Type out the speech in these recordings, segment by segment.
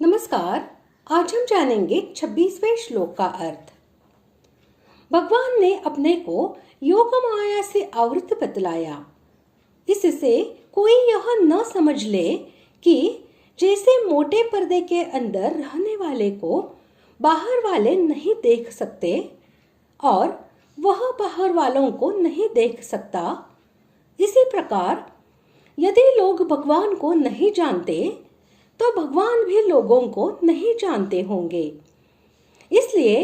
नमस्कार। आज हम जानेंगे 26वें श्लोक का अर्थ। भगवान ने अपने को योग माया से आवृत बतलाया। इससे कोई यह न समझ ले कि जैसे मोटे पर्दे के अंदर रहने वाले को बाहर वाले नहीं देख सकते और वह बाहर वालों को नहीं देख सकता, इसी प्रकार यदि लोग भगवान को नहीं जानते तो भगवान भी लोगों को नहीं जानते होंगे। इसलिए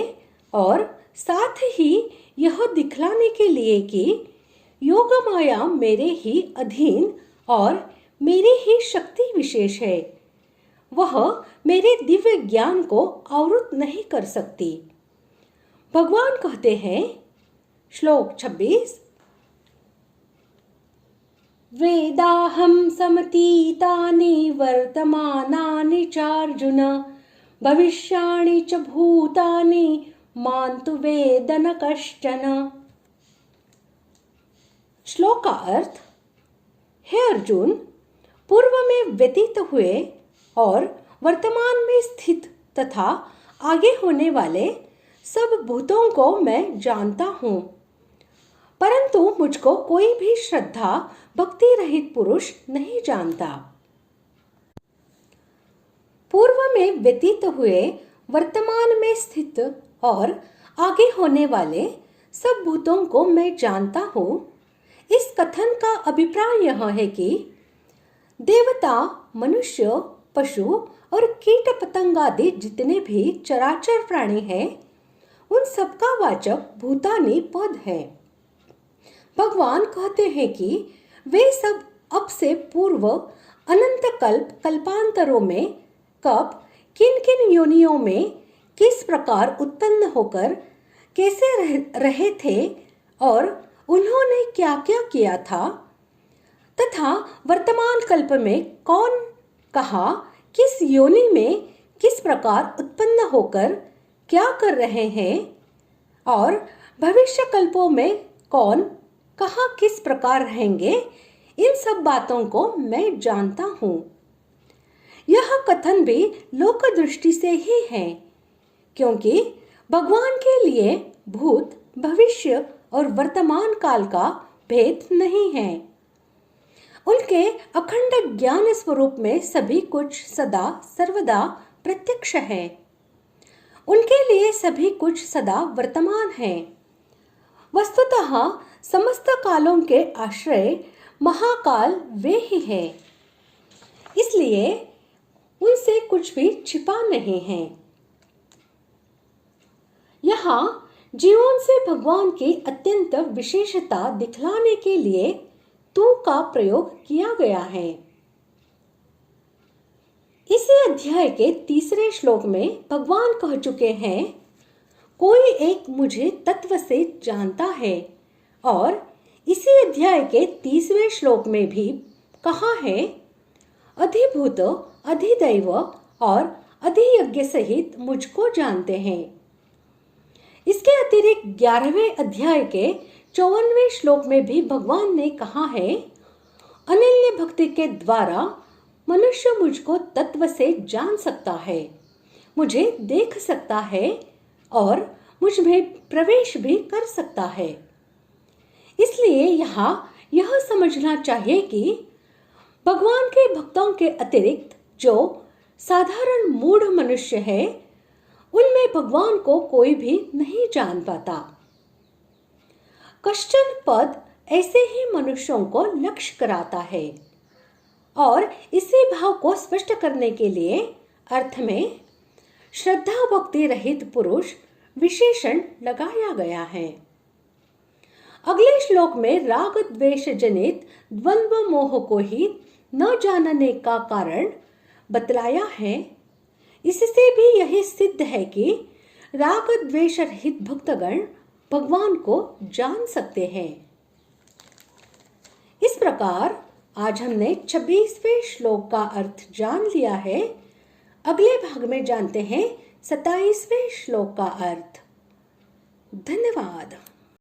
और साथ ही यह दिखलाने के लिए कि योग माया मेरे ही अधीन और मेरी ही शक्ति विशेष है, वह मेरे दिव्य ज्ञान को आवृत नहीं कर सकती। भगवान कहते हैं, श्लोक 26, वेदाहं समतीतानि वर्तमानानि चार्जुन भविष्याणि च भूतानि मां तु वेद न कश्चन। श्लोक का अर्थ, हे अर्जुन, पूर्व में व्यतीत हुए और वर्तमान में स्थित तथा आगे होने वाले सब भूतों को मैं जानता हूँ, परंतु मुझको कोई भी श्रद्धा भक्ति रहित पुरुष नहीं जानता। पूर्व में व्यतीत हुए, वर्तमान में स्थित और आगे होने वाले सब भूतों को मैं जानता हूँ। इस कथन का अभिप्राय यह है कि देवता, मनुष्य, पशु और कीट पतंग आदि जितने भी चराचर प्राणी हैं, उन सबका वाचक भूतानि पद है। भगवान कहते हैं कि वे सब अब से पूर्व अनंत कल्पांतरों में कब किन किन योनियों में किस प्रकार उत्पन्न होकर कैसे रहे थे और उन्होंने क्या क्या किया था, तथा वर्तमान कल्प में कौन कहाँ किस योनि में किस प्रकार उत्पन्न होकर क्या कर रहे हैं और भविष्य कल्पों में कौन कहाँ किस प्रकार रहेंगे, इन सब बातों को मैं जानता हूँ। यह कथन भी लोक दृष्टि से ही है, क्योंकि भगवान के लिए भूत, भविष्य और वर्तमान काल का भेद नहीं है। उनके अखंड ज्ञान स्वरूप में सभी कुछ सदा सर्वदा प्रत्यक्ष है। उनके लिए सभी कुछ सदा वर्तमान है। वस्तुतः समस्त कालों के आश्रय महाकाल वे ही हैं। इसलिए उनसे कुछ भी छिपा नहीं है। यहाँ जीवों से भगवान की अत्यंत विशेषता दिखलाने के लिए तू का प्रयोग किया गया है। इसी अध्याय के 3 श्लोक में भगवान कह चुके हैं, कोई एक मुझे तत्व से जानता है, और इसी अध्याय के 30वें श्लोक में भी कहा है, अधिभूत, अधिदैव और अधियज्ञ सहित मुझको जानते हैं। इसके अतिरिक्त 11वें अध्याय के 54वें श्लोक में भी भगवान ने कहा है, अनन्य भक्ति के द्वारा मनुष्य मुझको तत्व से जान सकता है, मुझे देख सकता है और मुझ में प्रवेश भी कर सकता है। इसलिए यहाँ यह समझना चाहिए कि भगवान के भक्तों के अतिरिक्त जो साधारण मूढ़ मनुष्य है, उनमें भगवान को कोई भी नहीं जान पाता। कश्चन पद ऐसे ही मनुष्यों को लक्ष्य कराता है, और इसी भाव को स्पष्ट करने के लिए अर्थ में श्रद्धा भक्ति रहित पुरुष विशेषण लगाया गया है। अगले श्लोक में राग द्वेष जनित द्वंद्व मोह को ही न जानने का कारण बतलाया है। इससे भी यही सिद्ध है कि राग द्वेष रहित भक्तगण भगवान को जान सकते हैं। इस प्रकार आज हमने 26वें श्लोक का अर्थ जान लिया है। अगले भाग में जानते हैं 27वें श्लोक का अर्थ। धन्यवाद।